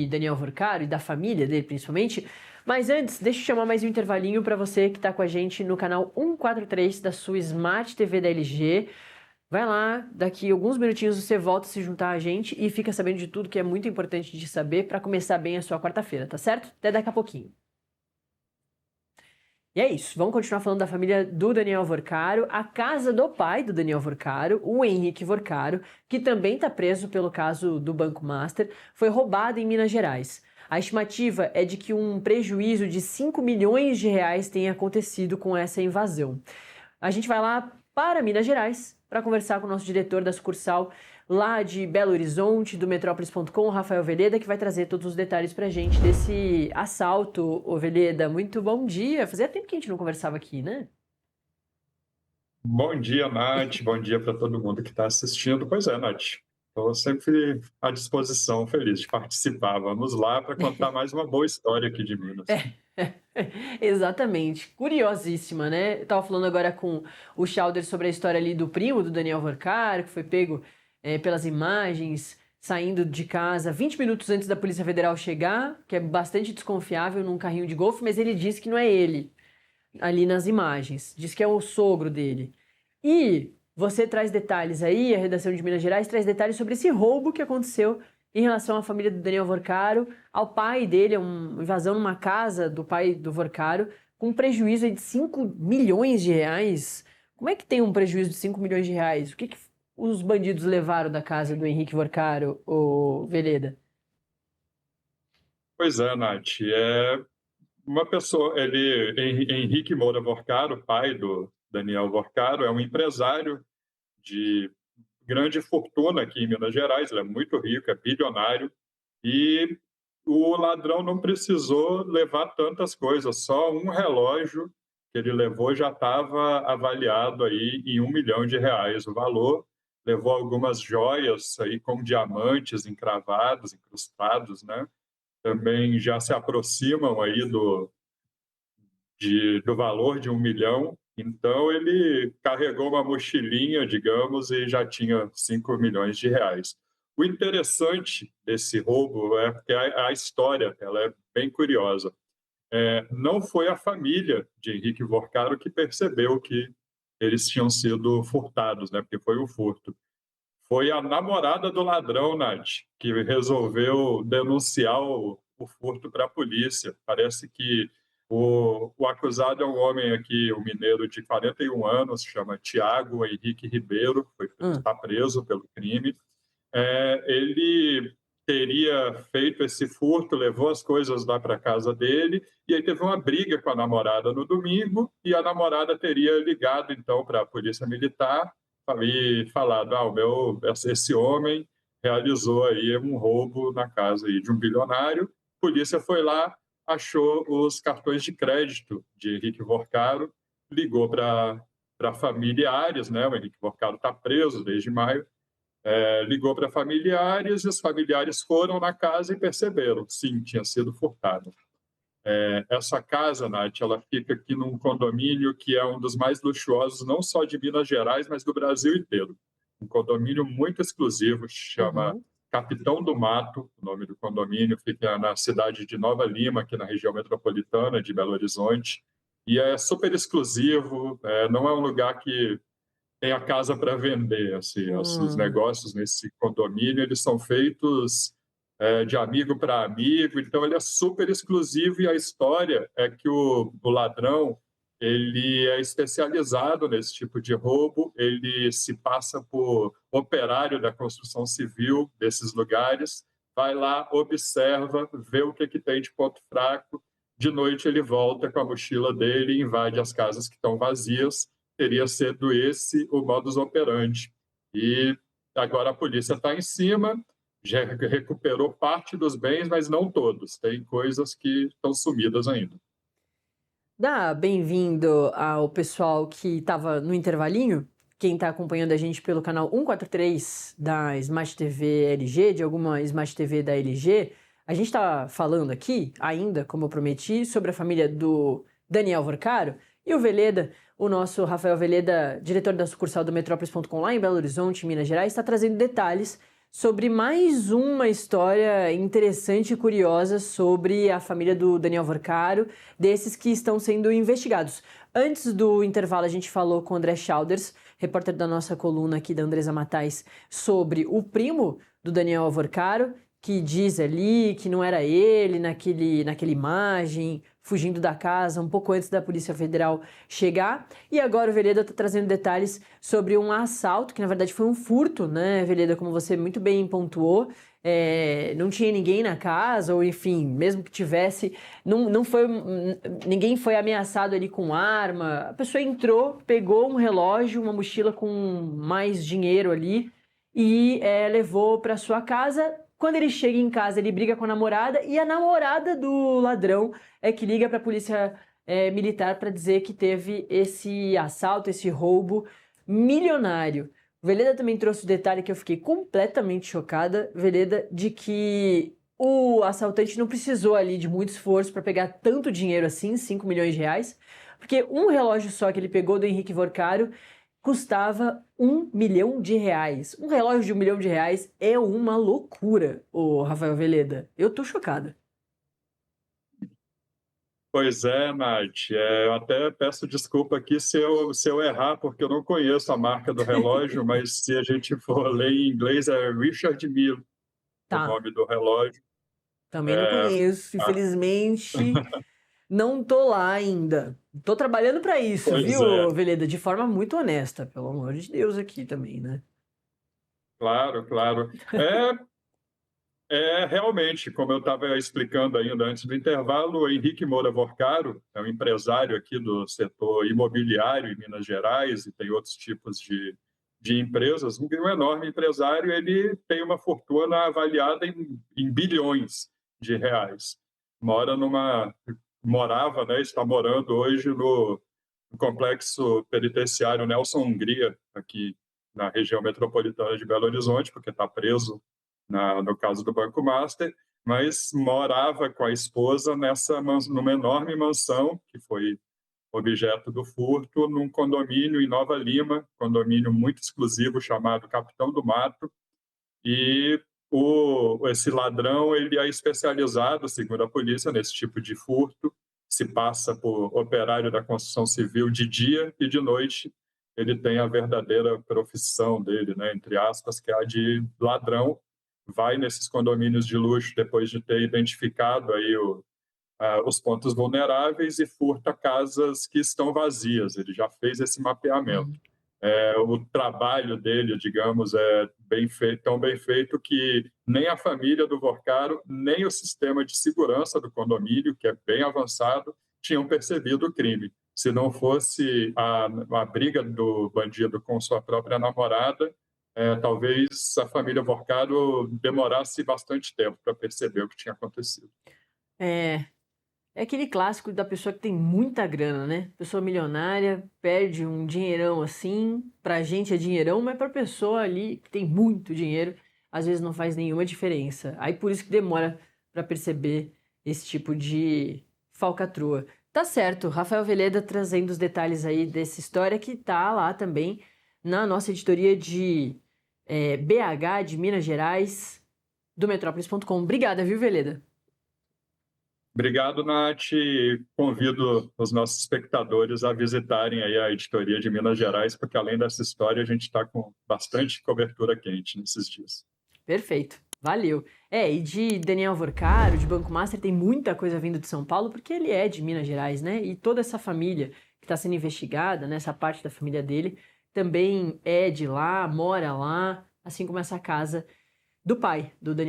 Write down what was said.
Daniel Vorcaro e da família dele, principalmente. Mas antes, deixa eu chamar mais um intervalinho para você que está com a gente no canal 143 da sua Smart TV da LG. Vai lá, daqui a alguns minutinhos você volta a se juntar a gente e fica sabendo de tudo que é muito importante de saber para começar bem a sua quarta-feira, tá certo? Até daqui a pouquinho. E é isso, vamos continuar falando da família do Daniel Vorcaro, a casa do pai do Daniel Vorcaro, o Henrique Vorcaro, que também está preso pelo caso do Banco Master, foi roubado em Minas Gerais. A estimativa é de que um prejuízo de 5 milhões de reais tenha acontecido com essa invasão. A gente vai lá para Minas Gerais para conversar com o nosso diretor da sucursal lá de Belo Horizonte, do Metrópolis.com, Rafael Veleda, que vai trazer todos os detalhes para a gente desse assalto. Ô Veleda, muito bom dia. Fazia tempo que a gente não conversava aqui, né? Bom dia, Nath. Bom dia para todo mundo que está assistindo. Pois é, Nath. Estou sempre à disposição, feliz de participar. Vamos lá para contar mais uma boa história aqui de Minas. Exatamente. Curiosíssima, né? Eu tava falando agora com o Schauder sobre a história ali do primo do Daniel Vorcaro, que foi pego pelas imagens, saindo de casa 20 minutos antes da Polícia Federal chegar, que é bastante desconfiável num carrinho de golfe, mas ele disse que não é ele ali nas imagens. Diz que é o sogro dele. E você traz detalhes aí, a redação de Minas Gerais traz detalhes sobre esse roubo que aconteceu em relação à família do Daniel Vorcaro, ao pai dele, uma invasão numa casa do pai do Vorcaro, com um prejuízo aí de 5 milhões de reais. Como é que tem um prejuízo de 5 milhões de reais? O que os bandidos levaram da casa do Henrique Vorcaro, ô Veleda? Pois é, Nath. Uma pessoa, Henrique Moura Vorcaro, pai do Daniel Vorcaro, é um empresário de grande fortuna aqui em Minas Gerais. Ele é muito rico, é bilionário. E o ladrão não precisou levar tantas coisas, só um relógio que ele levou já estava avaliado aí em R$ 1 milhão o valor. Levou algumas joias aí com diamantes encravados, incrustados, né? Também já se aproximam aí do valor de 1 milhão. Então ele carregou uma mochilinha, digamos, e já tinha 5 milhões de reais. O interessante desse roubo é que a história ela é bem curiosa. Não foi a família de Henrique Vorcaro que percebeu que eles tinham sido furtados, né? Porque foi o furto. Foi a namorada do ladrão, Nath, que resolveu denunciar o furto para a polícia. Parece que o acusado é um homem aqui, um mineiro de 41 anos, chama Tiago Henrique Ribeiro, está preso pelo crime. Ele teria feito esse furto, levou as coisas lá para casa dele, e aí teve uma briga com a namorada no domingo, e a namorada teria ligado, então, para a polícia militar e falado, esse homem realizou aí um roubo na casa aí de um bilionário. A polícia foi lá, achou os cartões de crédito de Henrique Vorcaro, ligou para familiares, né? O Henrique Vorcaro está preso desde maio, ligou para familiares, e os familiares foram na casa e perceberam, sim, tinha sido furtado. Essa casa, Nath, ela fica aqui num condomínio que é um dos mais luxuosos, não só de Minas Gerais, mas do Brasil inteiro. Um condomínio muito exclusivo, chama Capitão do Mato, o nome do condomínio, fica na cidade de Nova Lima, aqui na região metropolitana de Belo Horizonte, e é super exclusivo, não é um lugar que tem a casa para vender, assim, os negócios nesse condomínio, eles são feitos de amigo para amigo, então ele é super exclusivo, e a história é que o ladrão ele é especializado nesse tipo de roubo, ele se passa por operário da construção civil desses lugares, vai lá, observa, vê o que tem de ponto fraco, de noite ele volta com a mochila dele e invade as casas que estão vazias. Teria sido esse o modus operandi. E agora a polícia está em cima, já recuperou parte dos bens, mas não todos. Tem coisas que estão sumidas ainda. Dá bem-vindo ao pessoal que estava no intervalinho, quem está acompanhando a gente pelo canal 143 da Smart TV LG, de alguma Smart TV da LG. A gente está falando aqui, ainda, como eu prometi, sobre a família do Daniel Vorcaro, e o Veleda, o nosso Rafael Veleda, diretor da sucursal do Metrópolis.com lá em Belo Horizonte, Minas Gerais, está trazendo detalhes sobre mais uma história interessante e curiosa sobre a família do Daniel Vorcaro, desses que estão sendo investigados. Antes do intervalo, a gente falou com o André Schauders, repórter da nossa coluna aqui da Andresa Matais, sobre o primo do Daniel Vorcaro, que diz ali que não era ele naquela imagem, fugindo da casa um pouco antes da Polícia Federal chegar. E agora o Veleda está trazendo detalhes sobre um assalto, que na verdade foi um furto, né, Veleda, como você muito bem pontuou. Não tinha ninguém na casa, ou enfim, mesmo que tivesse, ninguém foi ameaçado ali com arma. A pessoa entrou, pegou um relógio, uma mochila com mais dinheiro ali e levou para sua casa. Quando ele chega em casa, ele briga com a namorada e a namorada do ladrão é que liga para a polícia militar para dizer que teve esse assalto, esse roubo milionário. O Veleda também trouxe o detalhe que eu fiquei completamente chocada, Veleda, de que o assaltante não precisou ali de muito esforço para pegar tanto dinheiro assim, 5 milhões de reais, porque um relógio só que ele pegou do Henrique Vorcaro custava 1 milhão de reais. Um relógio de 1 milhão de reais é uma loucura, ô Rafael Veleda. Eu tô chocada. Pois é, Nath. Eu até peço desculpa aqui se eu errar, porque eu não conheço a marca do relógio, mas se a gente for ler em inglês, é Richard Mille, o Tá, nome do relógio. também não conheço, Ah, infelizmente. Não tô lá ainda. Tô trabalhando para isso, pois viu, é, Veleda? De forma muito honesta, pelo amor de Deus aqui também, né? claro, claro. Realmente, como eu estava explicando ainda antes do intervalo, o Henrique Moura Vorcaro é um empresário aqui do setor imobiliário em Minas Gerais e tem outros tipos de empresas. Um enorme empresário, ele tem uma fortuna avaliada em bilhões de reais. Morava, né, está morando hoje no complexo penitenciário Nelson Hungria, aqui na região metropolitana de Belo Horizonte, porque está preso no caso do Banco Master, mas morava com a esposa numa enorme mansão que foi objeto do furto, num condomínio em Nova Lima, condomínio muito exclusivo chamado Capitão do Mato, e esse ladrão ele é especializado, segundo a polícia, nesse tipo de furto, se passa por operário da construção civil de dia e de noite ele tem a verdadeira profissão dele, né, entre aspas, que é a de ladrão. Vai nesses condomínios de luxo depois de ter identificado aí os pontos vulneráveis e furta casas que estão vazias. Ele já fez esse mapeamento. Uhum. O trabalho dele, digamos, é bem feito, tão bem feito que nem a família do Vorcaro, nem o sistema de segurança do condomínio, que é bem avançado, tinham percebido o crime. Se não fosse a briga do bandido com sua própria namorada, talvez a família Vorcaro demorasse bastante tempo para perceber o que tinha acontecido. É, é aquele clássico da pessoa que tem muita grana, né? Pessoa milionária, perde um dinheirão assim, pra gente é dinheirão, mas pra pessoa ali que tem muito dinheiro, às vezes não faz nenhuma diferença. Aí por isso que demora pra perceber esse tipo de falcatrua. Tá certo, Rafael Veleda trazendo os detalhes aí dessa história que tá lá também na nossa editoria de BH, de Minas Gerais, do Metrópolis.com. Obrigada, viu, Veleda? Obrigado, Nath. Convido os nossos espectadores a visitarem aí a editoria de Minas Gerais, porque além dessa história, a gente está com bastante cobertura quente nesses dias. Perfeito, valeu. E de Daniel Vorcaro, de Banco Master, tem muita coisa vindo de São Paulo, porque ele é de Minas Gerais, né? E toda essa família que está sendo investigada, né, essa parte da família dele, também é de lá, mora lá, assim como essa casa do pai do Daniel.